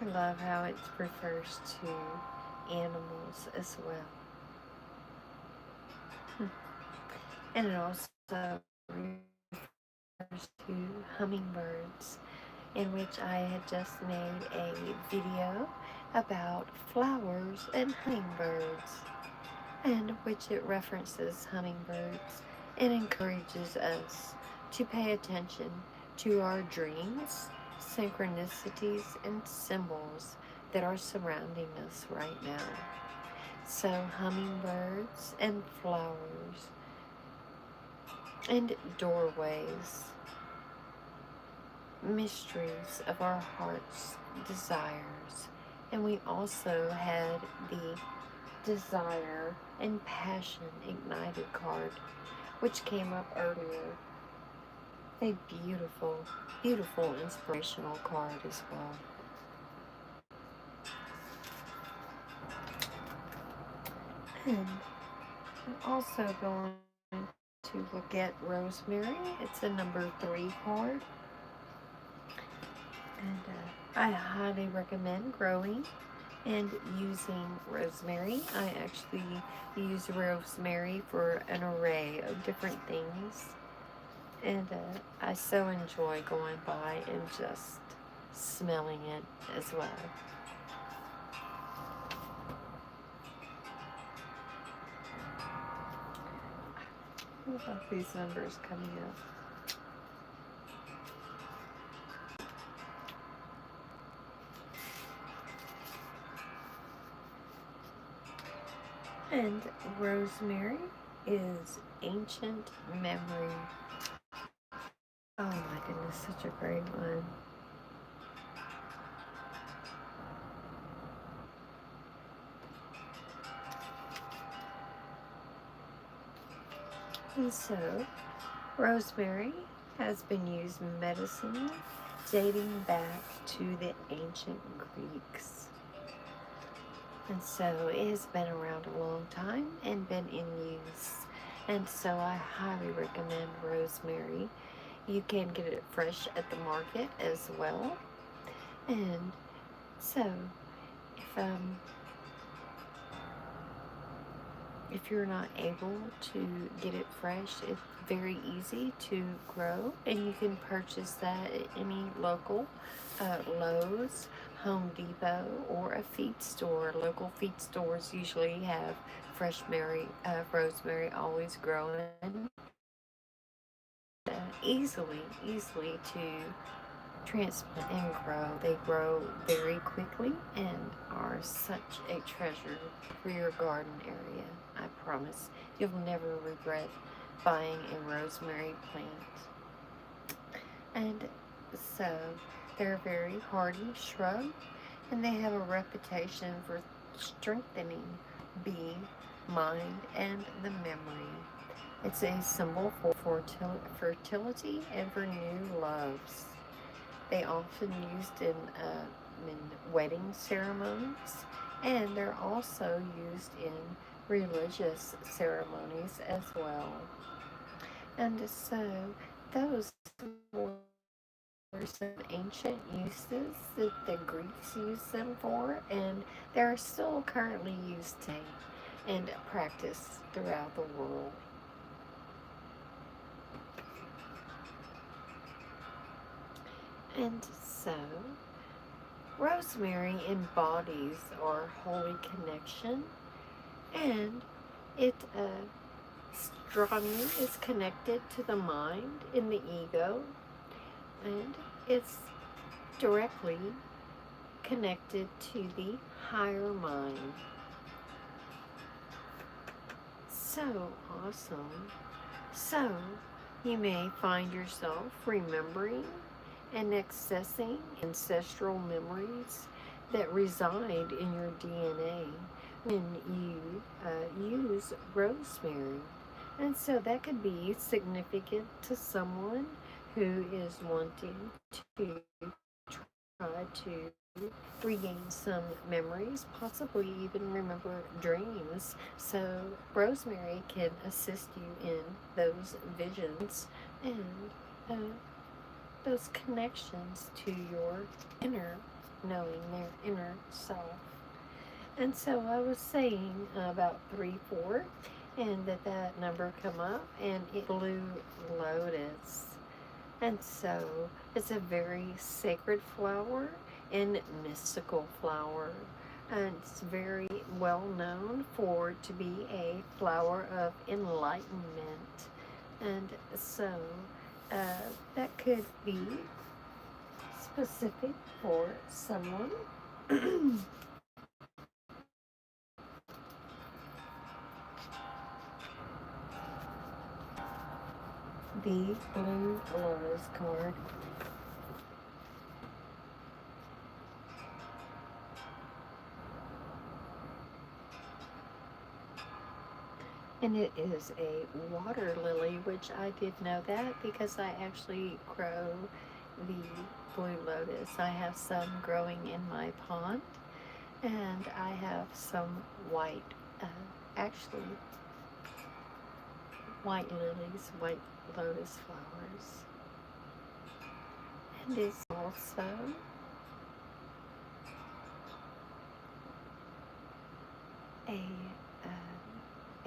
I love how it refers to animals as well. And it also refers to hummingbirds, in which I had just made a video about flowers and hummingbirds, and which it references hummingbirds and encourages us to pay attention to our dreams, synchronicities, and symbols that are surrounding us right now. So hummingbirds and flowers and doorways, mysteries of our heart's desires. And we also had the desire and passion ignited card, which came up earlier. A beautiful, beautiful inspirational card as well. And I'm also going to look at rosemary. It's a number 3 card. And I highly recommend growing and using rosemary. I actually use rosemary for an array of different things. And I so enjoy going by and just smelling it as well. What about these numbers coming up? And rosemary is ancient memory. Oh my goodness, such a great one. And so, rosemary has been used in medicine dating back to the ancient Greeks. And so it has been around a long time and been in use. And so I highly recommend rosemary You can get it fresh at the market as well. And so, if um, if you're not able to get it fresh, it's very easy to grow, and you can purchase that at any local Lowe's, Home Depot, or a feed store. Local feed stores usually have fresh rosemary always growing, easily to transplant and grow. They grow very quickly and are such a treasure for your garden area. I promise you'll never regret buying a rosemary plant. And so they're a very hardy shrub, and they have a reputation for strengthening the mind and the memory. It's a symbol for fertility and for new loves. They often used in wedding ceremonies, and they're also used in religious ceremonies as well. And so those were some ancient uses that the Greeks used them for, and they're still currently used today and practiced throughout the world. And so, rosemary embodies our holy connection, and it strongly is connected to the mind and the ego, and it's directly connected to the higher mind. So awesome. So, you may find yourself remembering and accessing ancestral memories that reside in your DNA when you use rosemary. And so that could be significant to someone who is wanting to try to regain some memories, possibly even remember dreams. So rosemary can assist you in those visions and those connections to your inner knowing, their inner self. And so I was saying about 3-4, and that number come up, and it blue lotus. And so it's a very sacred flower and mystical flower. And it's very well known for to be a flower of enlightenment. And so that could be specific for someone. The blue lotus card. And it is a water lily, which I did know that because I actually grow the blue lotus. I have some growing in my pond, and I have some white, actually white lilies, white lotus flowers. And it's also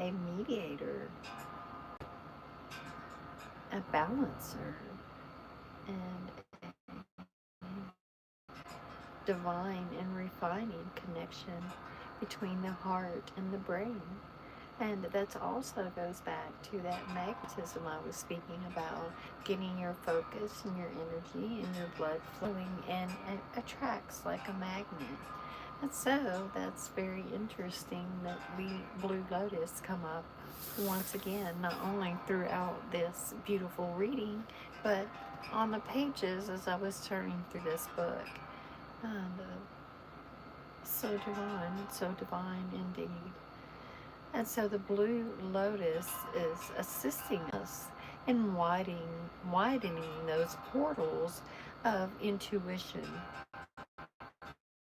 a mediator, a balancer, and a divine and refining connection between the heart and the brain. And that also goes back to that magnetism I was speaking about, getting your focus and your energy and your blood flowing, and it attracts like a magnet. And so that's very interesting that the blue lotus come up once again, not only throughout this beautiful reading, but on the pages as I was turning through this book. And so divine indeed. And so the blue lotus is assisting us in widening those portals of intuition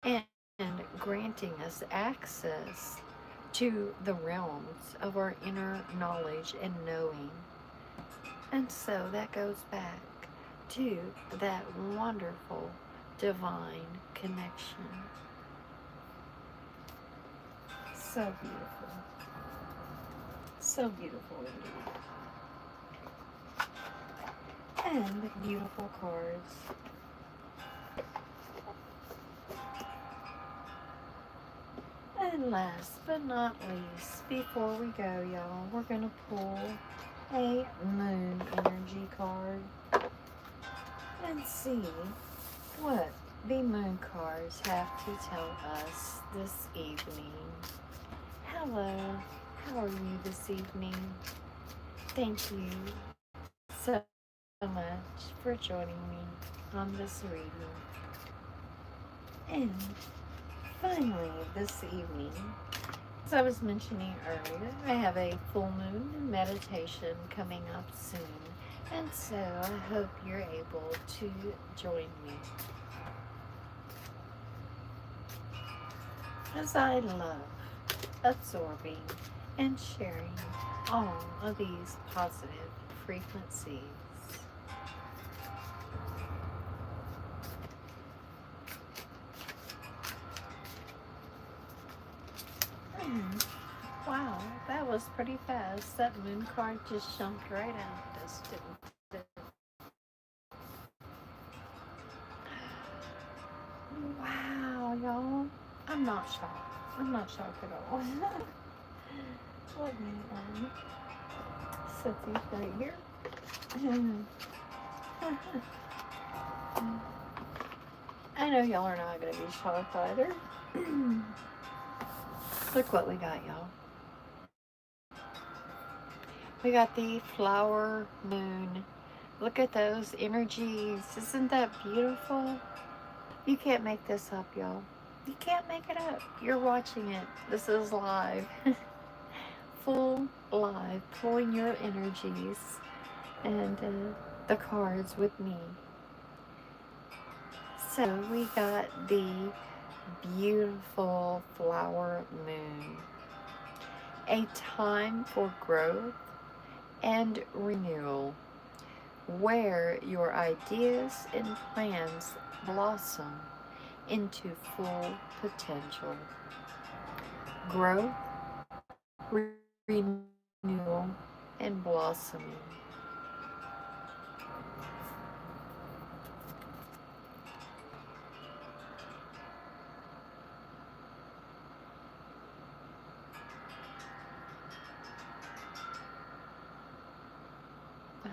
and granting us access to the realms of our inner knowledge and knowing. And so that goes back to that wonderful divine connection. So beautiful. So beautiful indeed. And beautiful cards. And last but not least, before we go, y'all, we're going to pull a moon energy card and see what the moon cards have to tell us this evening. Hello, how are you this evening? Thank you so much for joining me on this reading. And finally, this evening, as I was mentioning earlier, I have a full moon meditation coming up soon. And so I hope you're able to join me. As I love absorbing and sharing all of these positive frequencies. Wow, that was pretty fast. That moon card just jumped right out, just didn't it? Wow, y'all. I'm not shocked. I'm not shocked at all. Let me set these right here. I know y'all are not going to be shocked either. Look what we got, y'all. We got the flower moon. Look at those energies. Isn't that beautiful? You can't make this up, y'all. You can't make it up. You're watching it. This is live. Full live. Pulling your energies and the cards with me. So we got the beautiful flower moon. A time for growth and renewal, where your ideas and plans blossom into full potential. Growth, renewal, and blossoming.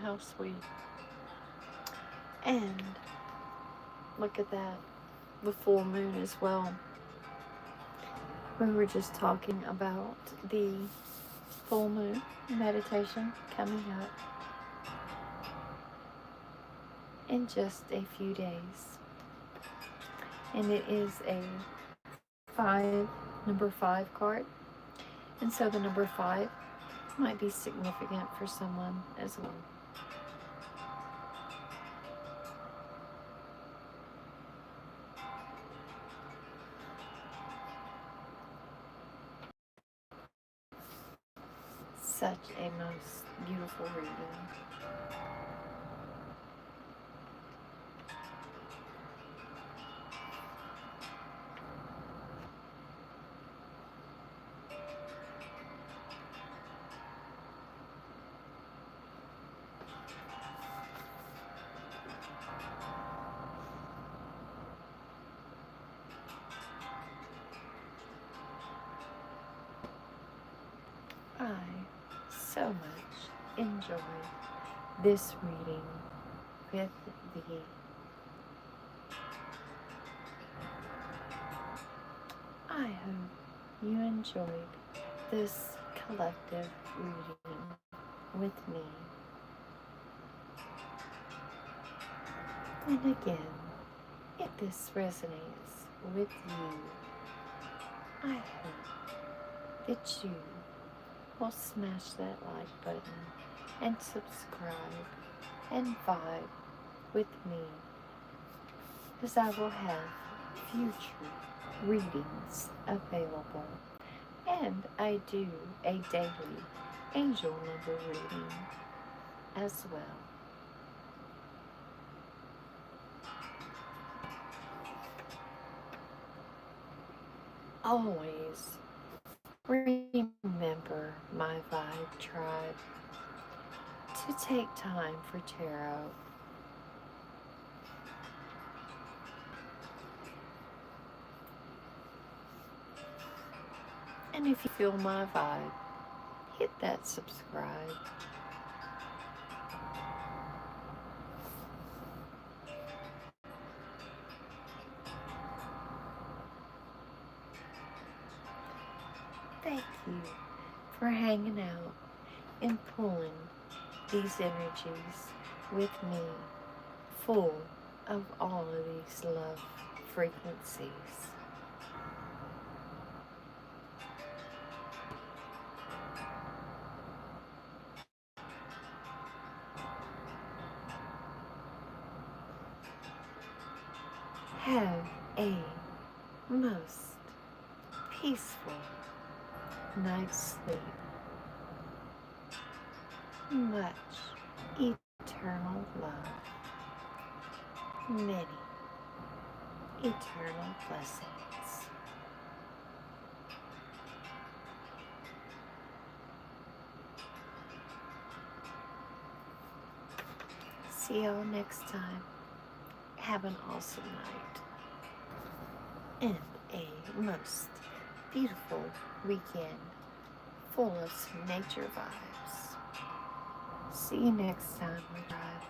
How sweet. And look at that, the full moon as well. We were just talking about the full moon meditation coming up in just a few days. And it is a number 5 card. And so the number 5 might be significant for someone as well. Such a most beautiful reading. I so much enjoyed this reading with the I hope you enjoyed this collective reading with me. And again, if this resonates with you, I hope that you will smash that like button and subscribe and vibe with me, as I will have future readings available. And I do a daily angel number reading as well. always remember my Vibe tribe to take time for tarot. And if you feel my vibe, hit that subscribe. Thank you for hanging out and pulling these energies with me, full of all of these love frequencies. Have a most peaceful night's sleep. Much eternal love. Many eternal blessings. See y'all next time. Have an awesome night and a most beautiful weekend full of some nature vibes. See you next time, my tribe.